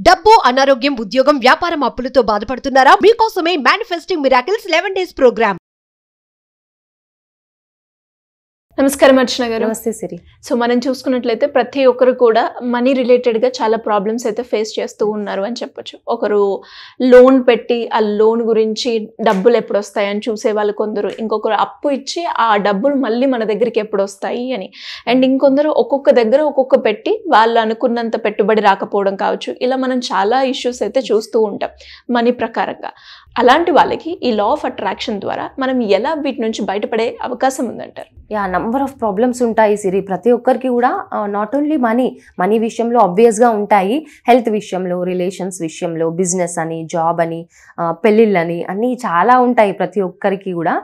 డబ్బు, అనారోగ్యం, ఉద్యోగం, వ్యాపారం, అప్పులతో బాధపడుతున్నారా? మీకోసమే మేనిఫెస్టింగ్ మిరాకిల్స్ 11 days ప్రోగ్రామ్. నమస్కారం అర్చన గారు. నమస్తే సిరి. సో మనం చూసుకున్నట్లయితే ప్రతి ఒక్కరు కూడా మనీ రిలేటెడ్గా చాలా ప్రాబ్లమ్స్ అయితే ఫేస్ చేస్తూ ఉన్నారు అని చెప్పొచ్చు. ఒకరు లోన్ పెట్టి ఆ లోన్ గురించి డబ్బులు ఎప్పుడు వస్తాయని చూసే వాళ్ళు కొందరు, ఇంకొకరు అప్పు ఇచ్చి ఆ డబ్బులు మళ్ళీ మన దగ్గరికి ఎప్పుడు వస్తాయి అని, అండ్ ఇంకొందరు ఒక్కొక్క దగ్గర ఒక్కొక్క పెట్టి వాళ్ళు అనుకున్నంత పెట్టుబడి రాకపోవడం కావచ్చు. ఇలా మనం చాలా ఇష్యూస్ అయితే చూస్తూ ఉంటాం మనీ ప్రకారంగా. అలాంటి వాళ్ళకి ఈ లా ఆఫ్ అట్రాక్షన్ ద్వారా మనం ఎలా వీటి నుంచి బయటపడే అవకాశం ఉందంటారు? నంబర్ ఆఫ్ ప్రాబ్లమ్స్ ఉంటాయి సిరి. ప్రతి ఒక్కరికి కూడా నాట్ ఓన్లీ మనీ విషయంలో ఆబ్వియస్గా ఉంటాయి, హెల్త్ విషయంలో, రిలేషన్స్ విషయంలో, బిజినెస్ అని, జాబ్ అని, పెళ్ళిళ్ళని అన్నీ చాలా ఉంటాయి ప్రతి ఒక్కరికి కూడా.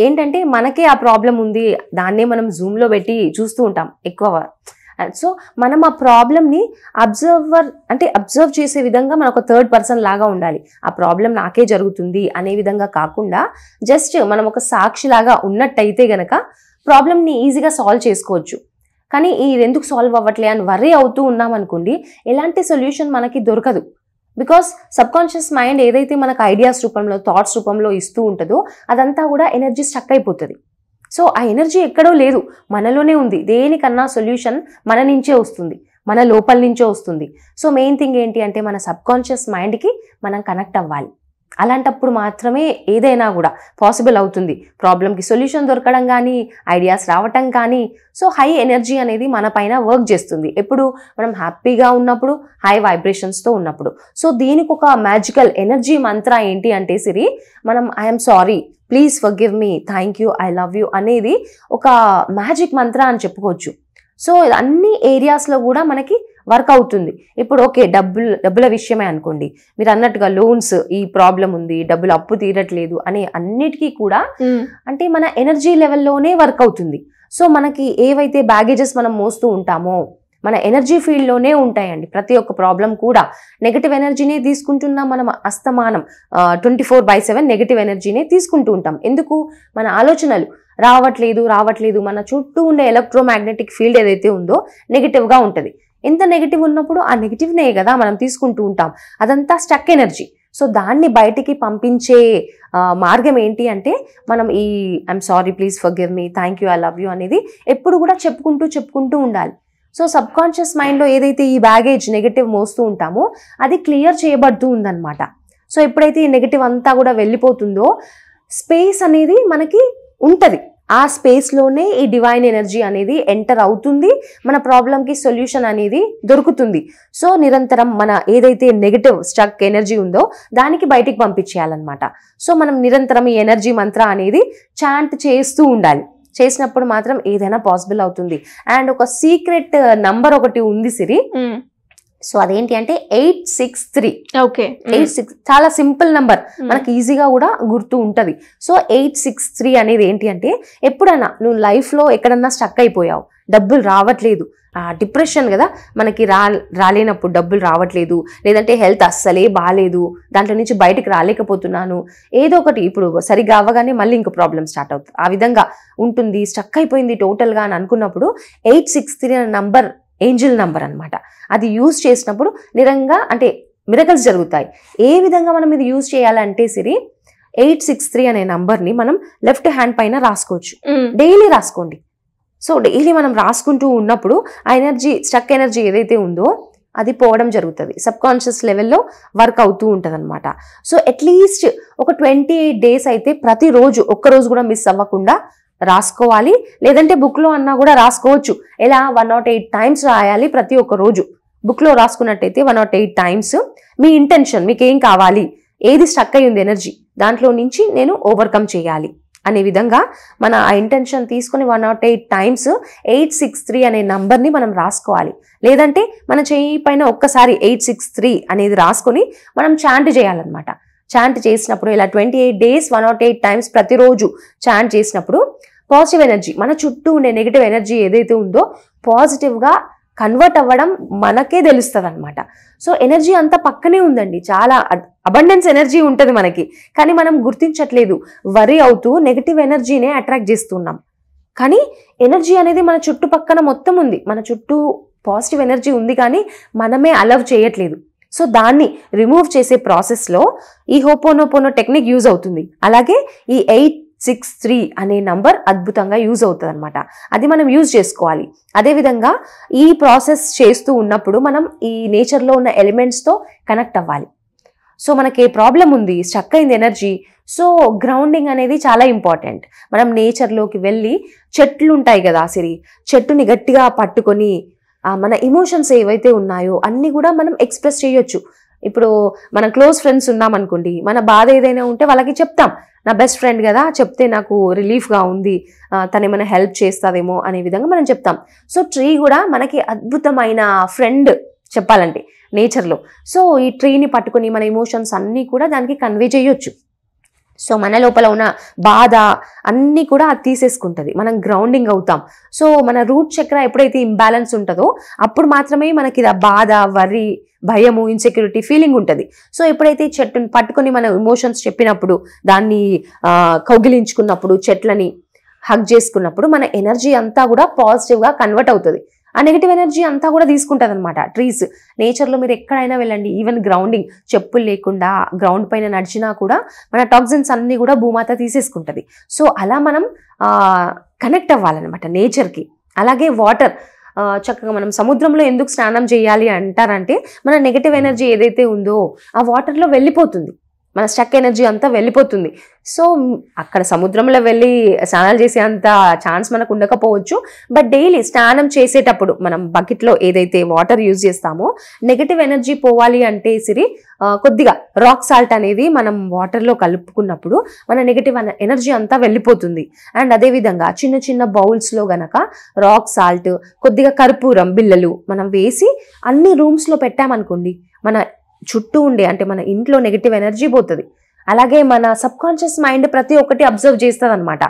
ఏంటంటే మనకే ఆ ప్రాబ్లం ఉంది, దాన్నే మనం జూమ్లో పెట్టి చూస్తూ ఉంటాం ఎక్కువ. సో మనం ఆ ప్రాబ్లమ్ని అబ్జర్వ్ చేసే విధంగా మనం ఒక థర్డ్ పర్సన్ లాగా ఉండాలి. ఆ ప్రాబ్లం నాకే జరుగుతుంది అనే విధంగా కాకుండా జస్ట్ మనం ఒక సాక్షిలాగా ఉన్నట్టయితే గనక ప్రాబ్లమ్ని ఈజీగా సాల్వ్ చేసుకోవచ్చు. కానీ ఇది ఎందుకు సాల్వ్ అవ్వట్లే అని వర్రీ అవుతూ ఉన్నాం అనుకోండి, ఎలాంటి సొల్యూషన్ మనకి దొరకదు. బికాస్ సబ్కాన్షియస్ మైండ్ ఏదైతే మనకు ఐడియాస్ రూపంలో, థాట్స్ రూపంలో ఇస్తూ ఉంటుందో అదంతా కూడా ఎనర్జీ స్టక్ అయిపోతుంది. సో ఆ ఎనర్జీ ఎక్కడో లేదు, మనలోనే ఉంది. దేనికన్నా సొల్యూషన్ మన నుంచే వస్తుంది, మన లోపల నుంచే వస్తుంది. సో మెయిన్ థింగ్ ఏంటి అంటే మన సబ్కాన్షియస్ మైండ్కి మనం కనెక్ట్ అవ్వాలి. అలాంటప్పుడు మాత్రమే ఏదైనా కూడా పాసిబుల్ అవుతుంది. ప్రాబ్లంకి సొల్యూషన్ దొరకడం కానీ, ఐడియాస్ రావటం కానీ. సో హై ఎనర్జీ అనేది మన పైన వర్క్ చేస్తుంది ఎప్పుడు మనం హ్యాపీగా ఉన్నప్పుడు, హై వైబ్రేషన్స్తో ఉన్నప్పుడు. సో దీనికి ఒక మ్యాజికల్ ఎనర్జీ మంత్ర ఏంటి అంటే సిరి, మనం I'm sorry, please forgive me, thank you, I love you అనేది ఒక మ్యాజిక్ మంత్ర అని చెప్పుకోవచ్చు. సో అన్ని ఏరియాస్లో కూడా మనకి వర్క్ అవుతుంది. ఇప్పుడు ఓకే, డబ్బుల విషయమే అనుకోండి, మీరు అన్నట్టుగా లోన్స్, ఈ ప్రాబ్లం ఉంది, డబ్బులు అప్పు తీరట్లేదు అనే అన్నిటికీ కూడా అంటే మన ఎనర్జీ లెవెల్లోనే వర్క్ అవుతుంది. సో మనకి ఏవైతే బ్యాగేజెస్ మనం మోస్తూ ఉంటామో మన ఎనర్జీ ఫీల్డ్లోనే ఉంటాయండి. ప్రతి ఒక్క ప్రాబ్లం కూడా నెగటివ్ ఎనర్జీనే తీసుకుంటున్నాం మనం. అస్తమానం 24/7 నెగటివ్ ఎనర్జీనే తీసుకుంటూ ఉంటాం. ఎందుకు? మన ఆలోచనలు రావట్లేదు. మన చుట్టూ ఉండే ఎలక్ట్రోమాగ్నెటిక్ ఫీల్డ్ ఏదైతే ఉందో నెగటివ్గా ఉంటుంది. ఎంత నెగటివ్ ఉన్నప్పుడు ఆ నెగటివ్నే కదా మనం తీసుకుంటూ ఉంటాం. అదంతా స్టక్ ఎనర్జీ. సో దాన్ని బయటికి పంపించే మార్గం ఏంటి అంటే మనం ఈ I'm sorry, please forgive me, thank you, I love you అనేది ఎప్పుడు కూడా చెప్పుకుంటూ ఉండాలి. సో సబ్కాన్షియస్ మైండ్లో ఏదైతే ఈ బ్యాగేజ్ నెగటివ్ మోస్తూ ఉంటామో అది క్లియర్ చేయబడుతూ ఉందన్నమాట. సో ఎప్పుడైతే ఈ నెగటివ్ అంతా కూడా వెళ్ళిపోతుందో స్పేస్ అనేది మనకి ఉంటుంది. ఆ స్పేస్లోనే ఈ డివైన్ ఎనర్జీ అనేది ఎంటర్ అవుతుంది, మన ప్రాబ్లంకి సొల్యూషన్ అనేది దొరుకుతుంది. సో నిరంతరం మన ఏదైతే నెగటివ్ స్టక్ ఎనర్జీ ఉందో దానికి బయటికి పంపించేయాలన్నమాట. సో మనం నిరంతరం ఈ ఎనర్జీ మంత్ర అనేది చాంట్ చేస్తూ ఉండాలి. చేసినప్పుడు మాత్రం ఏదైనా పాసిబుల్ అవుతుంది. అండ్ ఒక సీక్రెట్ నంబర్ ఒకటి ఉంది సిరి. సో అదేంటి అంటే 863. ఓకే, 86 చాలా సింపుల్ నంబర్, మనకి ఈజీగా కూడా గుర్తు ఉంటుంది. సో 863 అనేది ఏంటి అంటే ఎప్పుడన్నా నువ్వు లైఫ్లో ఎక్కడన్నా స్టక్ అయిపోయావు, డబ్బులు రావట్లేదు, డిప్రెషన్ కదా మనకి రాలేనప్పుడు, డబ్బులు రావట్లేదు, లేదంటే హెల్త్ అస్సలే బాగాలేదు, దాంట్లో నుంచి బయటకు రాలేకపోతున్నాను, ఏదో ఒకటి ఇప్పుడు సరిగ్గా అవ్వగానే మళ్ళీ ఇంకో ప్రాబ్లం స్టార్ట్ అవుతుంది, ఆ విధంగా ఉంటుంది, స్టక్ అయిపోయింది టోటల్గా అని అనుకున్నప్పుడు 863 అనే నంబర్ ఏంజిల్ నంబర్ అనమాట. అది యూజ్ చేసినప్పుడు నిరంగా అంటే మిరకల్స్ జరుగుతాయి. ఏ విధంగా మనం ఇది యూజ్ చేయాలంటే సిరి, 863 అనే నంబర్ని మనం లెఫ్ట్ హ్యాండ్ పైన రాసుకోవచ్చు. డైలీ రాసుకోండి. సో డైలీ మనం రాసుకుంటూ ఉన్నప్పుడు ఆ ఎనర్జీ, స్టక్ ఎనర్జీ ఏదైతే ఉందో అది పోవడం జరుగుతుంది. సబ్కాన్షియస్ లెవెల్లో వర్క్ అవుతూ ఉంటుంది అనమాట. సో అట్లీస్ట్ ఒక 28 days అయితే ప్రతిరోజు ఒక్కరోజు కూడా మిస్ అవ్వకుండా రాసుకోవాలి. లేదంటే బుక్లో అన్నా కూడా రాసుకోవచ్చు. ఎలా 108 times రాయాలి ప్రతి ఒక్క రోజు. బుక్లో రాసుకున్నట్టయితే 108 times మీ ఇంటెన్షన్, మీకు ఏం కావాలి, ఏది స్టక్ అయి ఉంది ఎనర్జీ, దాంట్లో నుంచి నేను ఓవర్కమ్ చేయాలి అనే విధంగా మన ఆ ఇంటెన్షన్ తీసుకుని 108 times 863 అనే నంబర్ని మనం రాసుకోవాలి. లేదంటే మన చెయ్యి పైన ఒక్కసారి 863 అనేది రాసుకొని మనం చాంట్ చేయాలన్నమాట. చాంట్ చేసినప్పుడు ఇలా 28 days 108 times ప్రతిరోజు చాంట్ చేసినప్పుడు పాజిటివ్ ఎనర్జీ, మన చుట్టూ ఉండే నెగిటివ్ ఎనర్జీ ఏదైతే ఉందో పాజిటివ్గా కన్వర్ట్ అవ్వడం మనకే తెలుస్తుంది అనమాట. సో ఎనర్జీ అంతా పక్కనే ఉందండి, చాలా అబండెన్స్ ఎనర్జీ ఉంటుంది మనకి, కానీ మనం గుర్తించట్లేదు. వరీ అవుతూ నెగిటివ్ ఎనర్జీనే అట్రాక్ట్ చేస్తున్నాం. కానీ ఎనర్జీ అనేది మన చుట్టుపక్కన మొత్తం ఉంది, మన చుట్టూ పాజిటివ్ ఎనర్జీ ఉంది, కానీ మనమే అలవ్ చేయట్లేదు. సో దాన్ని రిమూవ్ చేసే ప్రాసెస్లో ఈ హోపోనోపోనో టెక్నిక్ యూజ్ అవుతుంది. అలాగే ఈ 863 అనే నంబర్ అద్భుతంగా యూజ్ అవుతుంది అనమాట. అది మనం యూజ్ చేసుకోవాలి. అదేవిధంగా ఈ ప్రాసెస్ చేస్తూ ఉన్నప్పుడు మనం ఈ నేచర్లో ఉన్న ఎలిమెంట్స్తో కనెక్ట్ అవ్వాలి. సో మనకి ఏ ప్రాబ్లం ఉంది, స్టక్ అయింది ఎనర్జీ, సో గ్రౌండింగ్ అనేది చాలా ఇంపార్టెంట్. మనం నేచర్లోకి వెళ్ళి చెట్లు ఉంటాయి కదా సిరి, చెట్టుని గట్టిగా పట్టుకొని మన ఎమోషన్స్ ఏవైతే ఉన్నాయో అన్నీ కూడా మనం ఎక్స్ప్రెస్ చేయొచ్చు. ఇప్పుడు మన క్లోజ్ ఫ్రెండ్స్ ఉన్నామనుకోండి, మన బాధ ఏదైనా ఉంటే వాళ్ళకి చెప్తాం, నా బెస్ట్ ఫ్రెండ్ కదా చెప్తే నాకు రిలీఫ్గా ఉంది, తను ఏమైనా హెల్ప్ చేస్తుందేమో అనే విధంగా మనం చెప్తాం. సో ట్రీ కూడా మనకి అద్భుతమైన ఫ్రెండ్ చెప్పాలంటే నేచర్లో. సో ఈ ట్రీని పట్టుకొని మన ఎమోషన్స్ అన్నీ కూడా దానికి కన్వే చేయొచ్చు. సో మన లోపల ఉన్న బాధ అన్నీ కూడా అది తీసేసుకుంటుంది, మనం గ్రౌండింగ్ అవుతాం. సో మన రూట్ చక్ర ఎప్పుడైతే ఇంబ్యాలెన్స్ ఉంటుందో అప్పుడు మాత్రమే మనకి ఆ బాధ, వరి, భయము, ఇన్సెక్యూరిటీ ఫీలింగ్ ఉంటుంది. సో ఎప్పుడైతే చెట్టుని పట్టుకొని మన ఎమోషన్స్ చెప్పినప్పుడు, దాన్ని కౌగిలించుకున్నప్పుడు, చెట్లని హగ్ చేసుకున్నప్పుడు మన ఎనర్జీ అంతా కూడా పాజిటివ్గా కన్వర్ట్ అవుతుంది. ఆ నెగిటివ్ ఎనర్జీ అంతా కూడా తీసుకుంటుంది అనమాట ట్రీస్. నేచర్లో మీరు ఎక్కడైనా వెళ్ళండి, ఈవెన్ గ్రౌండింగ్ చెప్పులు లేకుండా గ్రౌండ్ పైన నడిచినా కూడా మన టాక్సిన్స్ అన్నీ కూడా భూమాత తీసేసుకుంటుంది. సో అలా మనం కనెక్ట్ అవ్వాలన్నమాట నేచర్కి. అలాగే వాటర్, చక్కగా మనం సముద్రంలో ఎందుకు స్నానం చేయాలి అంటారంటే మన నెగిటివ్ ఎనర్జీ ఏదైతే ఉందో ఆ వాటర్లో వెళ్ళిపోతుంది, మన స్టక్ ఎనర్జీ అంతా వెళ్ళిపోతుంది. సో అక్కడ సముద్రంలో వెళ్ళి స్నానాలు చేసే అంత ఛాన్స్ మనకు ఉండకపోవచ్చు, బట్ డైలీ స్నానం చేసేటప్పుడు మనం బకెట్లో ఏదైతే వాటర్ యూజ్ చేస్తామో నెగిటివ్ ఎనర్జీ పోవాలి అంటే సిరి కొద్దిగా రాక్ సాల్ట్ అనేది మనం వాటర్లో కలుపుకున్నప్పుడు మన నెగిటివ్ ఎనర్జీ అంతా వెళ్ళిపోతుంది. అండ్ అదేవిధంగా చిన్న చిన్న బౌల్స్లో గనక రాక్ సాల్ట్, కొద్దిగా కర్పూరం బిళ్ళలు మనం వేసి అన్ని రూమ్స్లో పెట్టామనుకోండి, మన చుట్టూ ఉండే అంటే మన ఇంట్లో నెగిటివ్ ఎనర్జీ పోతుంది. అలాగే మన సబ్ కాన్షియస్ మైండ్ ప్రతి ఒక్కటి అబ్జర్వ్ చేస్తుంది అనమాట.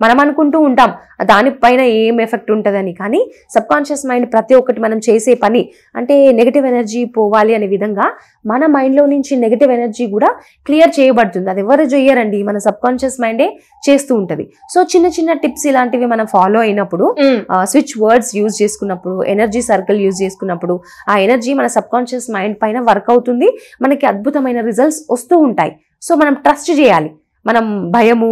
మనం అనుకుంటూ ఉంటాం దానిపైన ఏం ఎఫెక్ట్ ఉంటుందని, కానీ సబ్ కాన్షియస్ మైండ్ ప్రతి ఒక్కటి మనం చేసే పని అంటే నెగిటివ్ ఎనర్జీ పోవాలి అనే విధంగా మన మైండ్లో నుంచి నెగిటివ్ ఎనర్జీ కూడా క్లియర్ చేయబడుతుంది. అది ఎవరు చేయరండి, మన సబ్ కాన్షియస్ మైండే చేస్తూ ఉంటుంది. సో చిన్న చిన్న టిప్స్ ఇలాంటివి మనం ఫాలో అయినప్పుడు, స్విచ్ వర్డ్స్ యూజ్ చేసుకున్నప్పుడు, ఎనర్జీ సర్కిల్ యూజ్ చేసుకున్నప్పుడు ఆ ఎనర్జీ మన సబ్ కాన్షియస్ మైండ్ పైన వర్క్ అవుతుంది, మనకి అద్భుతమైన రిజల్ట్స్ వస్తూ ఉంటాయి. సో మనం ట్రస్ట్ చేయాలి. మనం భయము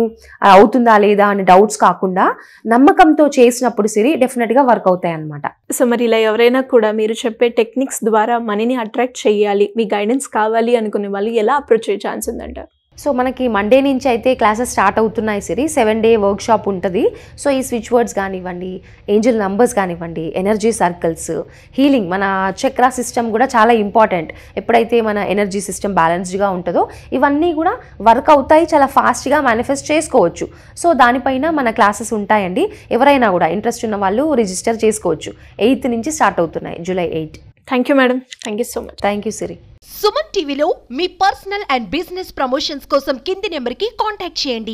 అవుతుందా లేదా అని డౌట్స్ కాకుండా నమ్మకంతో చేసినప్పుడు సిరి డెఫినెట్గా వర్క్ అవుతాయి అన్నమాట. సో మరి ఇలా ఎవరైనా కూడా మీరు చెప్పే టెక్నిక్స్ ద్వారా మనీని అట్రాక్ట్ చేయాలి, మీ గైడెన్స్ కావాలి అనుకునే వాళ్ళు ఎలా అప్రోచ్ అయ్యే ఛాన్స్ ఉందంటారు? సో మనకి మండే నుంచి అయితే క్లాసెస్ స్టార్ట్ అవుతున్నాయి సిరి. 7 day వర్క్షాప్ ఉంటుంది. సో ఈ స్విచ్ వర్డ్స్ కానివ్వండి, ఏంజల్ నంబర్స్ కానివ్వండి, ఎనర్జీ సర్కిల్స్, హీలింగ్, మన చక్రా సిస్టమ్ కూడా చాలా ఇంపార్టెంట్. ఎప్పుడైతే మన ఎనర్జీ సిస్టమ్ బ్యాలెన్స్డ్గా ఉంటుందో ఇవన్నీ కూడా వర్క్ అవుతాయి, చాలా ఫాస్ట్గా మేనిఫెస్ట్ చేసుకోవచ్చు. సో దానిపైన మన క్లాసెస్ ఉంటాయండి. ఎవరైనా కూడా ఇంట్రెస్ట్ ఉన్న వాళ్ళు రిజిస్టర్ చేసుకోవచ్చు. 8th నుంచి స్టార్ట్ అవుతున్నాయి, July 8. Thank you madam, thank you so much. Thank you Siri. Suman టీవీలో మీ పర్సనల్ అండ్ బిజినెస్ ప్రమోషన్స్ కోసం కింది నెంబర్కి కాంటాక్ట్ చేయండి.